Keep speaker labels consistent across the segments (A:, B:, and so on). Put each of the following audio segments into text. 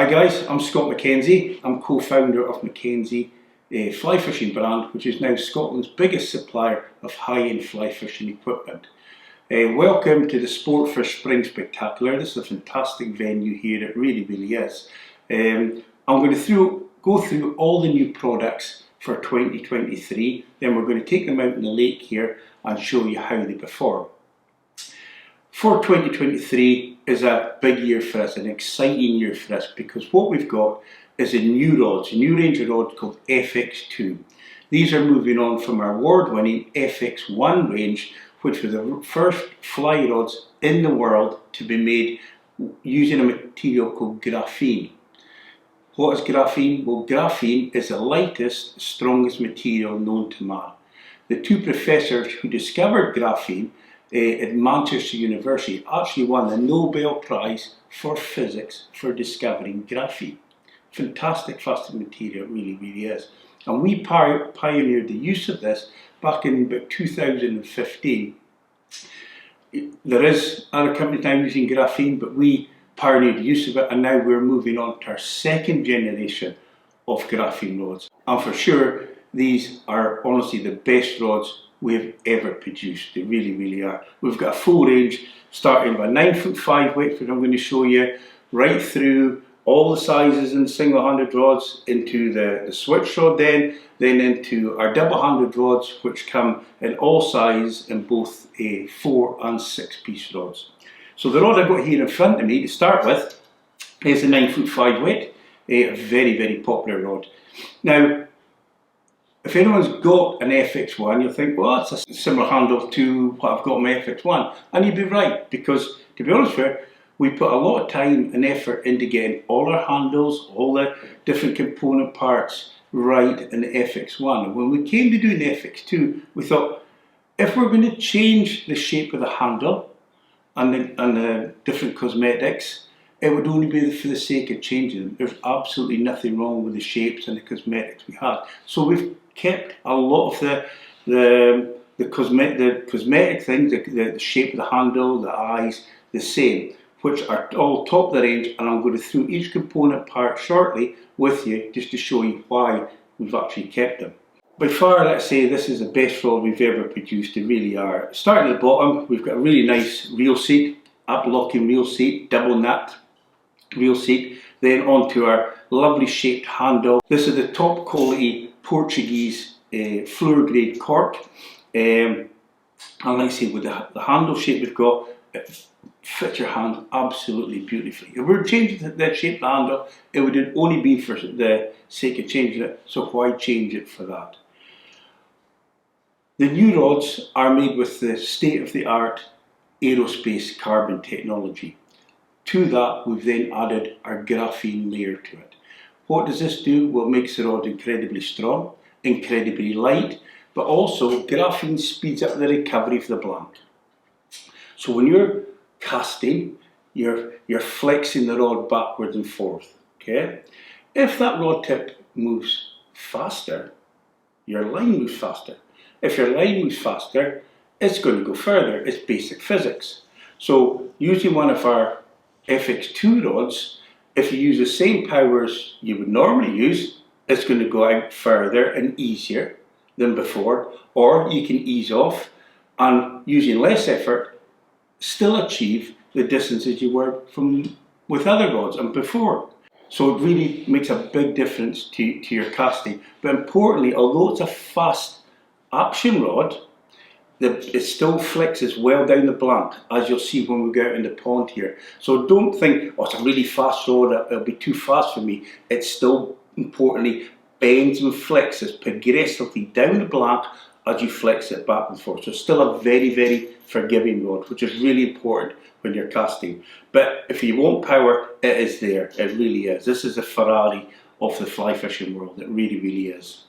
A: Hi guys, I'm Scott Mackenzie. I'm co-founder of Mackenzie Fly Fishing brand, which is now Scotland's biggest supplier of high-end fly fishing equipment. Welcome to the Sportfish Spring Spectacular. This is a fantastic venue here, it really is. I'm going to go through all the new products for 2023, then we're going to take them out in the lake here and show you how they perform. For 2023 is a big year for us, an exciting year for us, because what we've got is a new range of rods called FX2. These are moving on from our award-winning FX1 range, which were the first fly rods in the world to be made using a material called graphene. What is graphene? Well, graphene is the lightest, strongest material known to man. The two professors who discovered graphene at Manchester University actually won the Nobel Prize for Physics for discovering graphene. Fantastic material, it really is. And we pioneered the use of this back in about 2015. There is other companies now using graphene, but we pioneered the use of it, and now we're moving on to our second generation of graphene rods. And for sure, these are honestly the best rods we've ever produced. They really are. We've got a full range starting with a 9'5" weight, which I'm going to show you, right through all the sizes in single handed rods, into the switch rod, then into our double handed rods, which come in all sizes in both 4 and 6 piece rods. So the rod I've got here in front of me to start with is a 9'5" weight, a very popular rod. Now, if anyone's got an FX1, you'll think, well, that's a similar handle to what I've got on my FX1. And you'd be right, because to be honest with you, we put a lot of time and effort into getting all our handles, all the different component parts right in the FX1. And when we came to doing the FX2, we thought, if we're going to change the shape of the handle and the different cosmetics, it would only be for the sake of changing them. There's absolutely nothing wrong with the shapes and the cosmetics we had. So we've kept a lot of the cosmetic things, the shape of the handle, the eyes, the same, which are all top of the range, and I'm going to go through each component part shortly with you just to show you why we've actually kept them. By far, let's say this is the best rod we've ever produced. They really are. Starting at the bottom, we've got a really nice reel seat, up-locking reel seat, double nut reel seat, then onto our lovely shaped handle. This is the top quality Portuguese fluor grade cork, and like I say, with the handle shape we've got, it fits your hand absolutely beautifully. If we were changing the shape of the handle, it would only be for the sake of changing it, so why change it for that? The new rods are made with the state-of-the-art aerospace carbon technology. To that, we've then added our graphene layer to it. What does this do? Well, it makes the rod incredibly strong, incredibly light, but also graphene speeds up the recovery of the blank. So when you're casting, you're flexing the rod backwards and forth. Okay? If that rod tip moves faster, your line moves faster. If your line moves faster, it's going to go further. It's basic physics. So using one of our FX2 rods, if you use the same powers you would normally use, it's going to go out further and easier than before, or you can ease off and using less effort still achieve the distances you were from with other rods and before. So it really makes a big difference to your casting. But importantly, although it's a fast action rod, it still flexes well down the blank, as you'll see when we go out in the pond here. So don't think, oh, it's a really fast rod, it'll be too fast for me. It still importantly bends and flexes progressively down the blank as you flex it back and forth. So it's still a very forgiving rod, which is really important when you're casting. But if you want power, it is there. It really is. This is the Ferrari of the fly fishing world. It really is.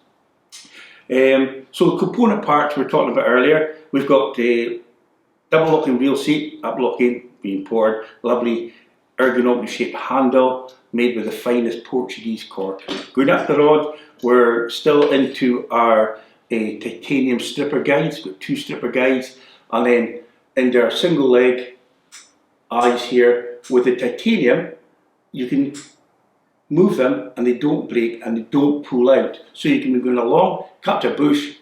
A: So the component parts we were talking about earlier, we've got the double locking reel seat, up locking, being important, lovely ergonomically shaped handle made with the finest Portuguese cork. Going up the rod, we're still into our titanium stripper guides. We've got 2 stripper guides, and then into our single leg eyes here with the titanium, you can move them and they don't break and they don't pull out. So you can be going along, cut a bush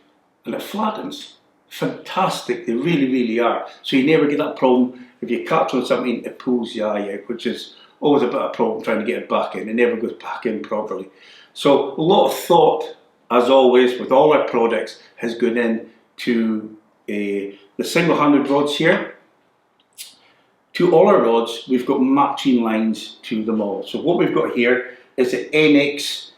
A: and it flattens. Fantastic, they really are. So you never get that problem if you cut on something, it pulls the eye out, which is always a bit of a problem trying to get it back in. It never goes back in properly. So a lot of thought, as always, with all our products has gone in to the single-handed rods here. To all our rods, we've got matching lines to them all. So what we've got here is the NX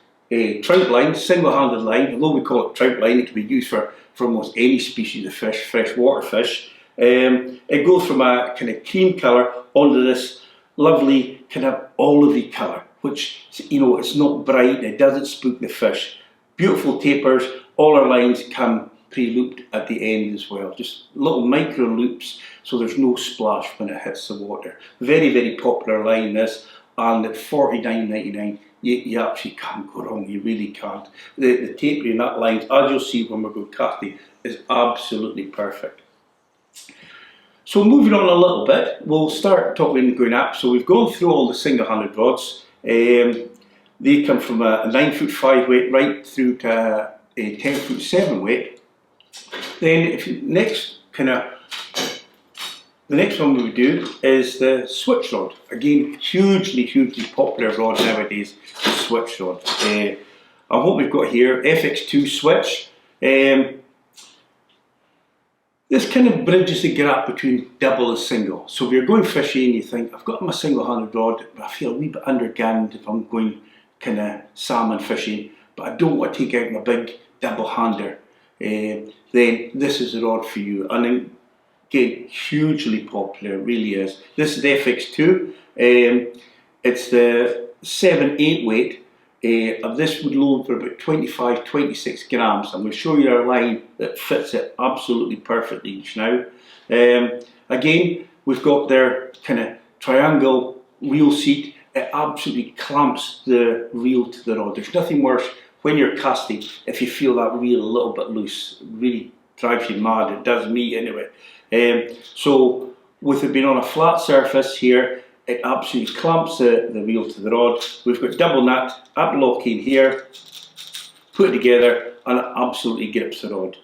A: trout line, single-handed line. Although we call it trout line, it can be used for almost any species of fish, freshwater fish. It goes from a kind of cream colour onto this lovely kind of olivey colour, which, you know, it's not bright, it doesn't spook the fish. Beautiful tapers, all our lines come pre-looped at the end as well. Just little micro loops so there's no splash when it hits the water. Very popular line this, and at $49.99 you actually can't go wrong, you really can't. The tapering that line, as you'll see when we're going casting, is absolutely perfect. So moving on a little bit, we'll start talking going up. So we've gone through all the single-handed rods. They come from a 9'5" weight right through to a 10'7" weight. Then the next one we would do is the switch rod. Again, hugely popular rod nowadays, the switch rod. And what we've got here, FX2 switch. This kind of bridges the gap between double and single. So if you're going fishing and you think, I've got my single-handed rod, but I feel a wee bit undergunned if I'm going kind of salmon fishing, but I don't want to take out my big double-hander, then this is the rod for you. And again, hugely popular, it really is. This is the FX2. It's the 7/8 weight. This would load for about 25-26 grams. I'm going to show you a line that fits it absolutely perfectly just now. Again, we've got their kind of triangle reel seat. It absolutely clamps the reel to the rod. There's nothing worse when you're casting if you feel that reel a little bit loose. It really drives you mad. It does me anyway. So with it being on a flat surface here, it absolutely clamps the reel to the rod. We've got double nut, up locking here, put it together, and it absolutely grips the rod.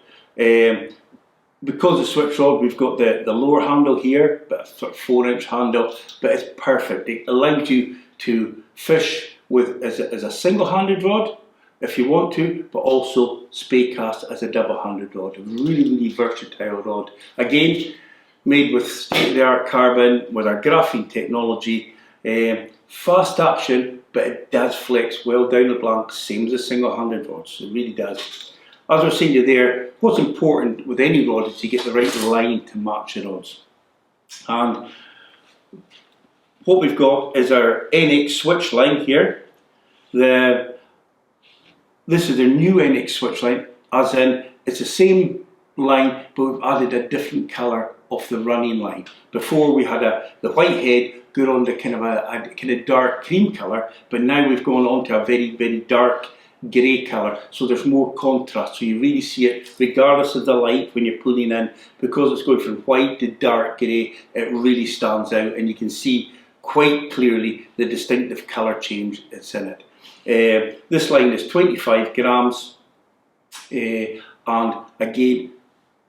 A: Because of switch rod, we've got the lower handle here, but a sort of 4-inch handle, but it's perfect. It allows you to fish with as a single-handed rod, if you want to, but also spey cast as a double-handed rod. A really versatile rod. Again, made with state-of-the-art carbon, with our graphene technology. Fast action, but it does flex well down the blank, same as a single-handed rod, so it really does. As I was saying to you there, what's important with any rod is you get the right line to match the rods. And what we've got is our NX switch line here. This is the new NX switch line, as in it's the same line, but we've added a different colour of the running line. Before we had the white head go on to kind of dark cream colour, but now we've gone on to a very dark grey colour, so there's more contrast, so you really see it regardless of the light when you're pulling in. Because it's going from white to dark grey, it really stands out and you can see quite clearly the distinctive colour change that's in it. This line is 25 grams and again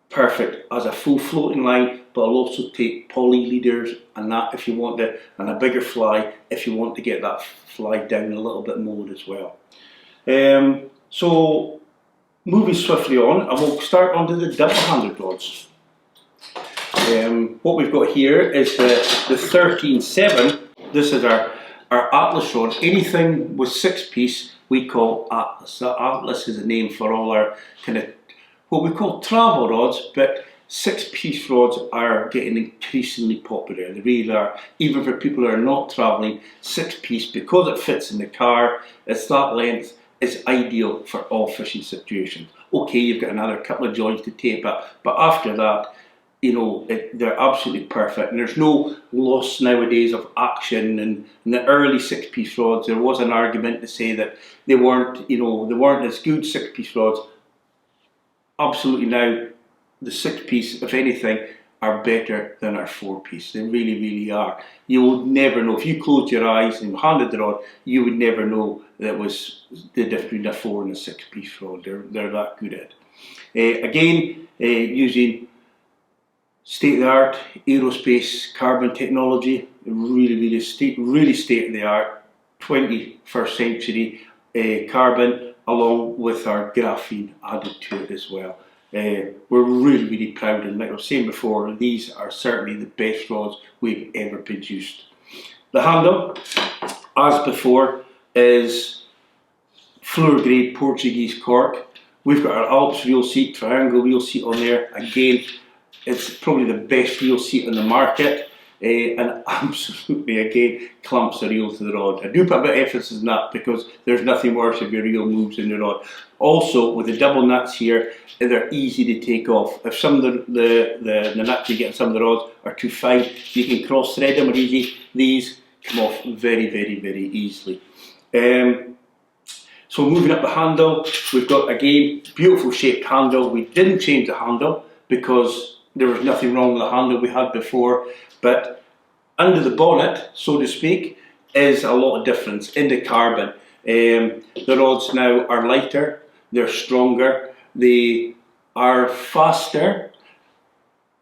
A: perfect as a full floating line, but I'll also take poly leaders and that if you want to, and a bigger fly if you want to get that fly down a little bit more as well. So moving swiftly on, and we'll start onto the double-handed rods. What we've got here is the 13/7. This is our Atlas rod. Anything with 6-piece we call Atlas. So Atlas is a name for all our kind of what we call travel rods, but 6-piece rods are getting increasingly popular. They really are. Even for people who are not travelling, 6-piece, because it fits in the car, it's that length, is ideal for all fishing situations. Okay, you've got another couple of joints to tape up, but after that, you know, they're absolutely perfect. And there's no loss nowadays of action. And in the early 6-piece rods, there was an argument to say that they weren't, you know, they weren't as good 6-piece rods. Absolutely now, the 6-piece, if anything, are better than our 4-piece. They really, really are. You would never know, if you closed your eyes and handled the rod, you would never know that was the difference between a 4 and a 6-piece rod. They're that good at it. Again, using state-of-the-art aerospace carbon technology, really state-of-the-art 21st century carbon, along with our graphene added to it as well. We're really proud, and like I was saying before, these are certainly the best rods we've ever produced. The handle, as before, is fluor grade Portuguese cork. We've got our Alps reel seat, triangle reel seat on there. Again, it's probably the best reel seat on the market, and absolutely, again, clamps the reel to the rod. I do put a bit of emphasis on that because there's nothing worse if your reel moves in the rod. Also, with the double nuts here, they're easy to take off. If some of the nuts you get in some of the rods are too fine, you can cross thread them easy. These come off very easily. So moving up the handle, we've got, again, beautiful shaped handle. We didn't change the handle because there was nothing wrong with the handle we had before, but under the bonnet, so to speak, is a lot of difference in the carbon. The rods now are lighter, they're stronger, they are faster,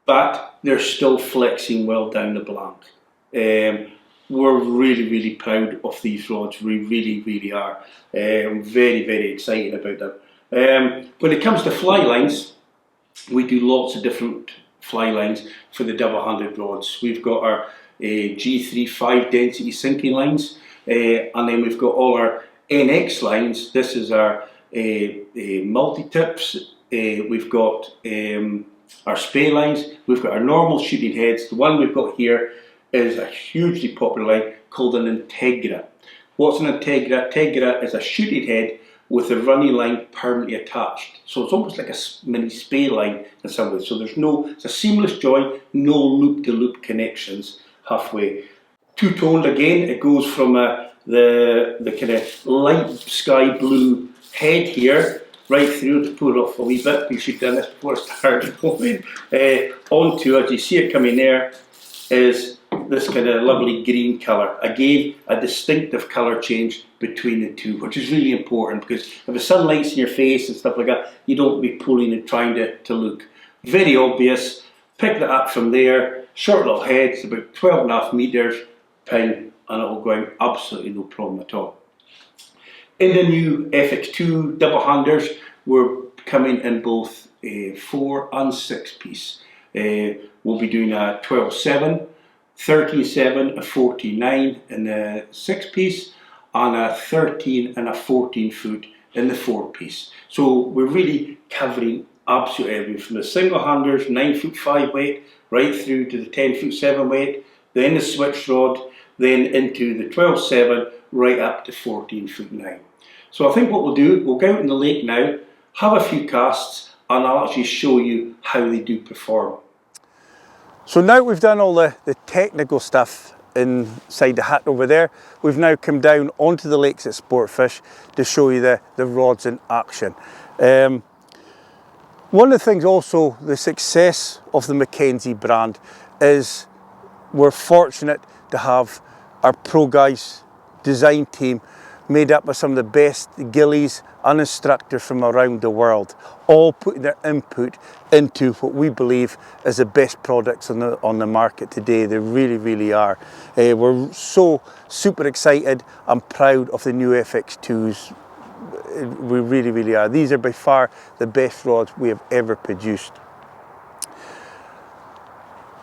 A: but they're still flexing well down the blank. We're really proud of these rods. We really are. I'm very excited about them. When it comes to fly lines, we do lots of different fly lines for the double-handed rods. We've got our G3 5 density sinking lines, and then we've got all our NX lines. This is our multi-tips. We've got our spay lines. We've got our normal shooting heads. The one we've got here is a hugely popular line called an Integra. What's an Integra? Integra is a shooting head with a running line permanently attached. So it's almost like a mini spay line in some ways. So it's a seamless joint, no loop-to-loop connections halfway. Two-toned again, it goes from the kind of light sky blue head here, right through, to pull it off a wee bit, we should have done this before I started going, onto, as you see it coming there, is this kind of lovely green colour. Again, a distinctive colour change between the two, which is really important, because if the sun lights in your face and stuff like that, you don't be pulling and trying to look. Very obvious. Pick that up from there. Short little head, it's about 12.5 metres, ping, and it'll go out absolutely no problem at all. In the new FX2 double handers, we're coming in both a 4 and 6-piece. We'll be doing a 12/7, 13/7, a 14/9 in the 6-piece, and a 13 and a 14 foot in the 4-piece. So we're really covering absolutely everything, from the single handers, 9-foot 5 weight, right through to the 10-foot 7 weight, then the switch rod, then into the 12/7, right up to 14-foot 9. So I think what we'll do, we'll go out in the lake now, have a few casts, and I'll actually show you how they do perform. So now we've done all the technical stuff inside the hut over there, we've now come down onto the lakes at Sportfish to show you the rods in action. One of the things also, the success of the Mackenzie brand is we're fortunate to have our pro guys design team made up of some of the best gillies and instructors from around the world, all putting their input into what we believe is the best products on the market today. They really are. We're so super excited and proud of the new FX2s. We really are. These are by far the best rods we have ever produced.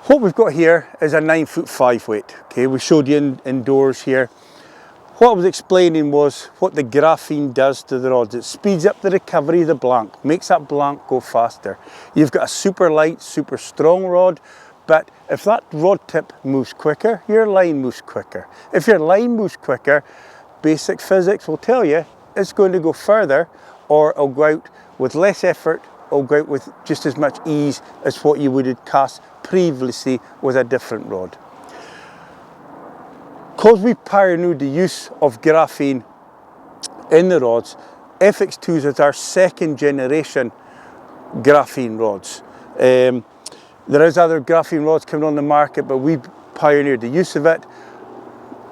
A: What we've got here is a 9-foot 5 weight. Okay, we showed you indoors here. What I was explaining was what the graphene does to the rods. It speeds up the recovery of the blank, makes that blank go faster. You've got a super light, super strong rod, but if that rod tip moves quicker, your line moves quicker. If your line moves quicker, basic physics will tell you it's going to go further, or it'll go out with less effort, or go out with just as much ease as what you would have cast previously with a different rod. Because we pioneered the use of graphene in the rods, FX2s is our 2nd generation graphene rods. There is other graphene rods coming on the market, but we pioneered the use of it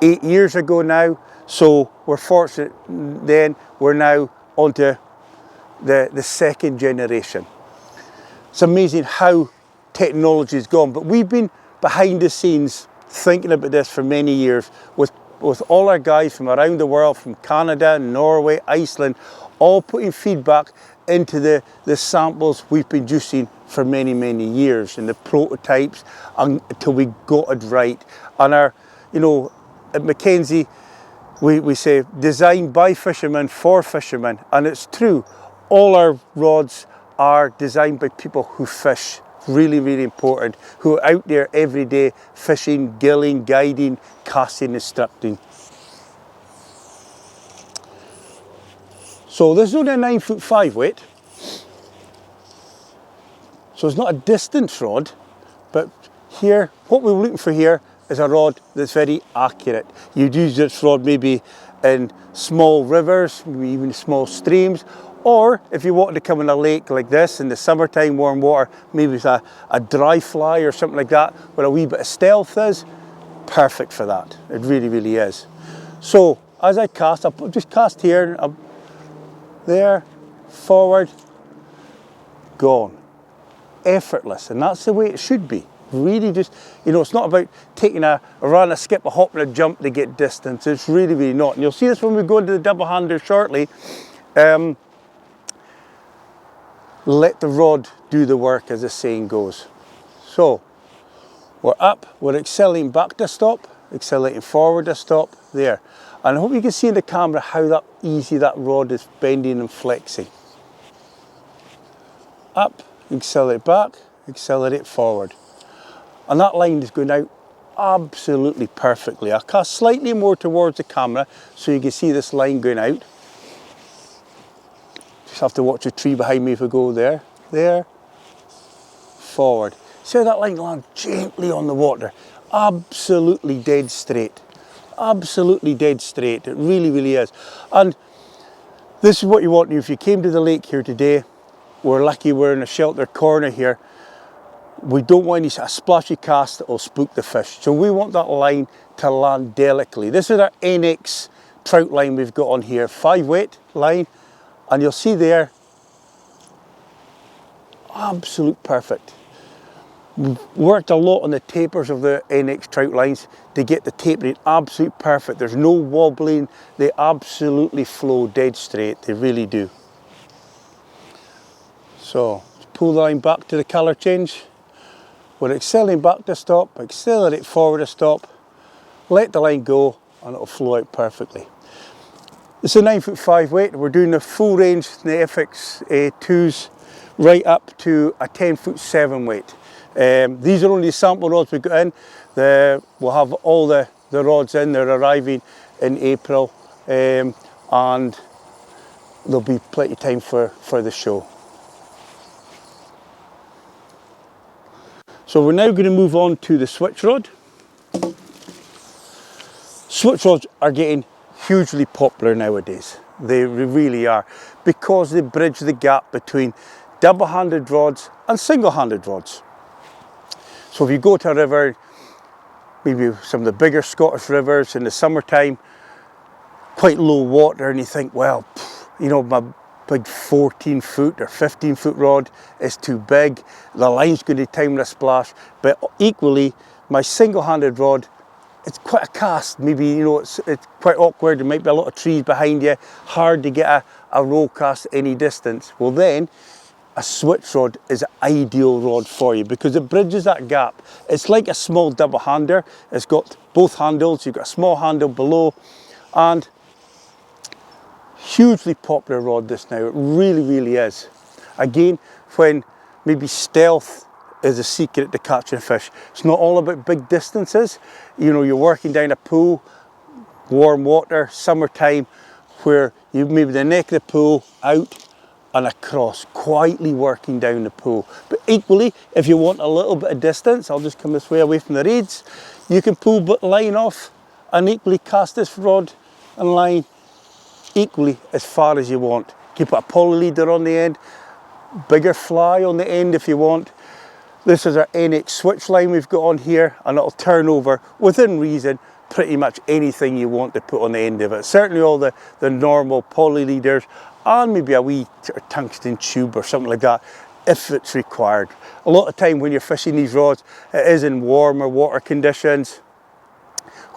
A: 8 years ago now. So we're fortunate then, we're now onto the second generation. It's amazing how technology has gone, but we've been behind the scenes thinking about this for many years with all our guys from around the world, from Canada, Norway, Iceland, all putting feedback into the samples we've been producing for many, many years, and the prototypes until we got it right. And our, you know, at Mackenzie, we say designed by fishermen for fishermen, and it's true. All our rods are designed by people who fish. Really, really important, who are out there every day fishing, gilling, guiding, casting, instructing. So this is only a 9'5" weight. So it's not a distance rod, but here, what we're looking for here is a rod that's very accurate. You'd use this rod maybe in small rivers, maybe even small streams, or if you wanted to come in a lake like this in the summertime, warm water, maybe with a dry fly or something like that, where a wee bit of stealth is, perfect for that. It really, really is. So as I cast, I'll just cast here, there, forward, gone. Effortless, and that's the way it should be. Really just, you know, it's not about taking a run, a skip, a hop and a jump to get distance. It's really, really not. And you'll see this when we go into the double hander shortly. Let the rod do the work, as the saying goes. So we're up, we're accelerating back to stop, accelerating forward to stop, there. And I hope you can see in the camera how easy that rod is bending and flexing. Up, accelerate back, accelerate forward. And that line is going out absolutely perfectly. I'll cast slightly more towards the camera so you can see this line going out. Just have to watch the tree behind me if we go there, there, forward. See how that line lands gently on the water. Absolutely dead straight. Absolutely dead straight. It really, really is. And this is what you want if you came to the lake here today. We're lucky we're in a sheltered corner here. We don't want a splashy cast that will spook the fish. So we want that line to land delicately. This is our NX trout line we've got on here, 5 weight line. And you'll see there, absolute perfect. We've worked a lot on the tapers of the NX trout lines to get the tapering absolute perfect. There's no wobbling, they absolutely flow dead straight, they really do. So, pull the line back to the colour change. We're accelerating back to stop, accelerate forward to stop, let the line go and it'll flow out perfectly. It's a 9'5" weight. We're doing the full range, the FX2s, right up to a 10'7" weight. These are only the sample rods we got in. We'll have all the rods in, they're arriving in April, and there'll be plenty of time for the show. So we're now going to move on to the switch rod. Switch rods are getting hugely popular nowadays. They really are, because they bridge the gap between double-handed rods and single-handed rods. So if you go to a river, maybe some of the bigger Scottish rivers in the summertime, quite low water, and you think, well, you know, my big 14-foot or 15-foot rod is too big, the line's going to time the splash, but equally, my single-handed rod, it's quite a cast, maybe, you know, it's quite awkward, there might be a lot of trees behind you, hard to get a roll cast any distance. Well then, a switch rod is an ideal rod for you because it bridges that gap. It's like a small double hander, it's got both handles, you've got a small handle below, and hugely popular rod this now, it really, really is. Again, when maybe stealth is a secret to catching fish. It's not all about big distances. You know, you're working down a pool, warm water, summertime, where you maybe the neck of the pool, out and across, quietly working down the pool. But equally, if you want a little bit of distance, I'll just come this way away from the reeds, you can pull the line off and equally cast this rod and line equally as far as you want. You can put a poly leader on the end, bigger fly on the end if you want.
B: This is our NX switch line we've got on here, and it'll turn over within reason pretty much anything you want to put on the end of it. Certainly all the normal poly leaders, and maybe a wee tungsten tube or something like that if it's required. A lot of time when you're fishing these rods, it is in warmer water conditions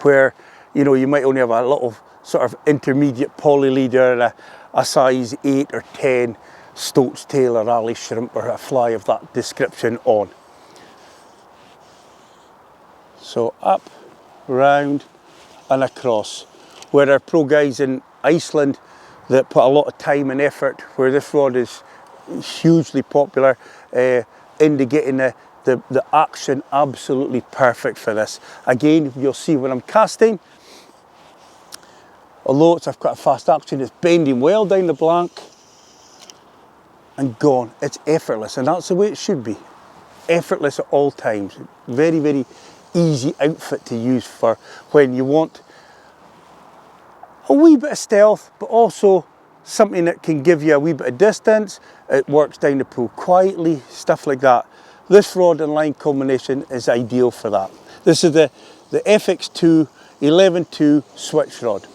B: where, you know, you might only have a little sort of intermediate poly leader and a size 8 or 10 stoat's tail or alley shrimp or a fly of that description on. So up, round and across. Where our pro guys in Iceland that put a lot of time and effort, where this rod is hugely popular, into getting the action absolutely perfect for this. Again, you'll see when I'm casting, although I've got a fast action, it's bending well down the blank and gone. It's effortless, and that's the way it should be. Effortless at all times. Very, very easy outfit to use for when you want a wee bit of stealth, but also something that can give you a wee bit of distance. It works down the pool quietly, stuff like that. This rod and line combination is ideal for that. This is the FX2 11.2 switch rod.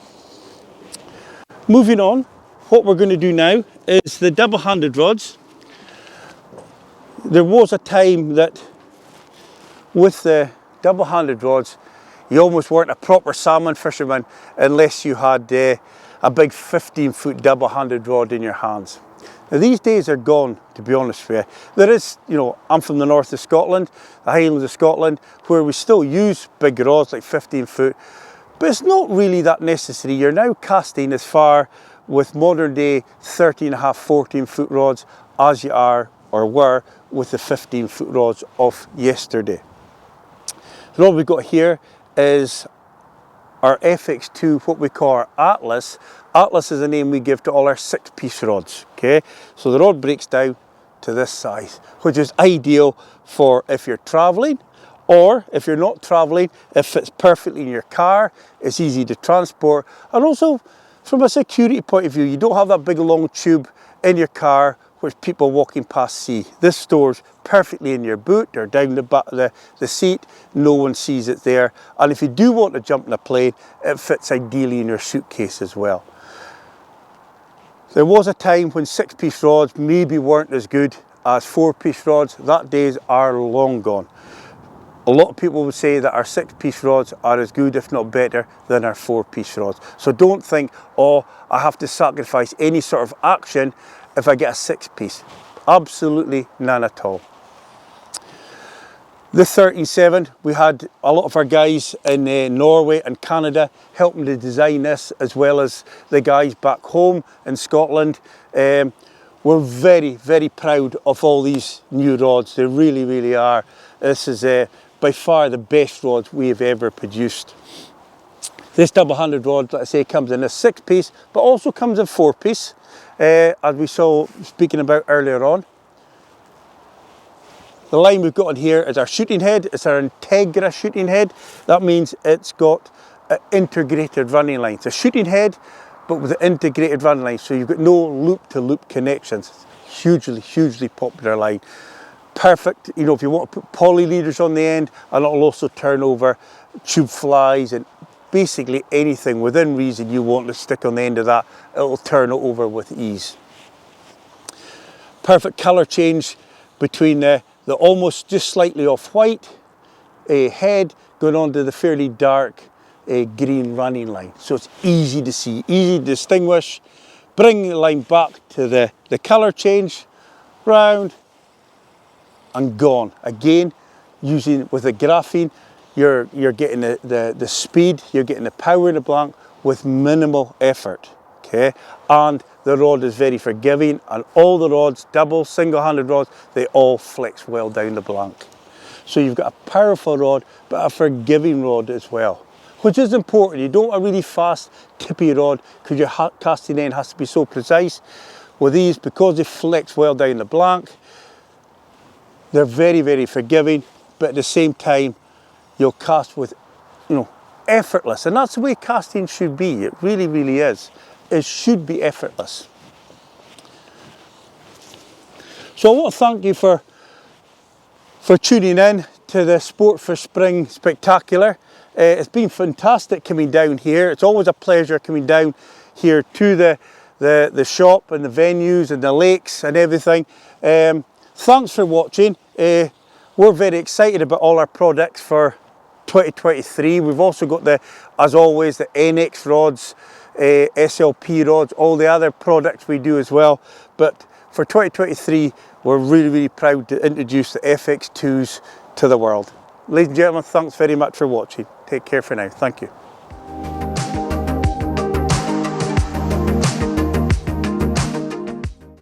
B: Moving on, what we're going to do now is the double-handed rods. There was a time that with the double-handed rods, you almost weren't a proper salmon fisherman unless you had a big 15-foot double-handed rod in your hands. Now these days are gone, to be honest with you. There is, you know, I'm from the north of Scotland, the Highlands of Scotland, where we still use big rods like 15 foot, but it's not really that necessary. You're now casting as far with modern day 13.5, 14 foot rods as you are or were with the 15 foot rods of yesterday. The rod we've got here is our FX2, what we call our Atlas. Atlas is the name we give to all our 6-piece rods, okay? So the rod breaks down to this size, which is ideal for if you're traveling, or if you're not traveling, it fits perfectly in your car, it's easy to transport, and also from a security point of view, you don't have that big long tube in your car which people walking past see. This stores perfectly in your boot or down the seat, no one sees it there. And if you do want to jump in a plane, it fits ideally in your suitcase as well. There was a time when 6-piece rods maybe weren't as good as 4-piece rods. That days are long gone. A lot of people would say that our 6-piece rods are as good, if not better, than our 4-piece rods. So don't think, oh, I have to sacrifice any sort of action if I get a 6-piece. Absolutely none at all. The 13.7, we had a lot of our guys in Norway and Canada helping to design this, as well as the guys back home in Scotland. We're very, very proud of all these new rods. They really, really are. This is by far the best rods we have ever produced. This double-handed rod, like I say, comes in a 6-piece, but also comes in 4-piece, as we saw speaking about earlier on. The line we've got on here is our shooting head. It's our Integra shooting head. That means it's got an integrated running line. It's a shooting head, but with an integrated running line, so you've got no loop-to-loop connections. Hugely, hugely popular line. Perfect, you know, if you want to put poly leaders on the end, and it'll also turn over tube flies and basically anything within reason you want to stick on the end of that, it'll turn it over with ease. Perfect colour change between the almost just slightly off-white head going on to the fairly dark green running line. So it's easy to see, easy to distinguish. Bring the line back to the colour change, round and gone. Again, using with the graphene, you're getting the speed, you're getting the power in the blank with minimal effort, okay? And the rod is very forgiving, and all the rods, double, single-handed rods, they all flex well down the blank. So you've got a powerful rod, but a forgiving rod as well, which is important. You don't want a really fast, tippy rod, because your casting end has to be so precise. With these, because they flex well down the blank, they're very, very forgiving, but at the same time, you'll cast with, you know, effortless. And that's the way casting should be. It really, really is. It should be effortless. So I want to thank you for for tuning in to the Sport for Spring Spectacular. It's been fantastic coming down here. It's always a pleasure coming down here to the shop and the venues and the lakes and everything. Thanks for watching. We're very excited about all our products for 2023. We've also got as always, the NX rods, SLP rods, all the other products we do as well. But for 2023, we're really proud to introduce the FX2s to the world. Ladies and gentlemen, thanks very much for watching. Take care for now. Thank you.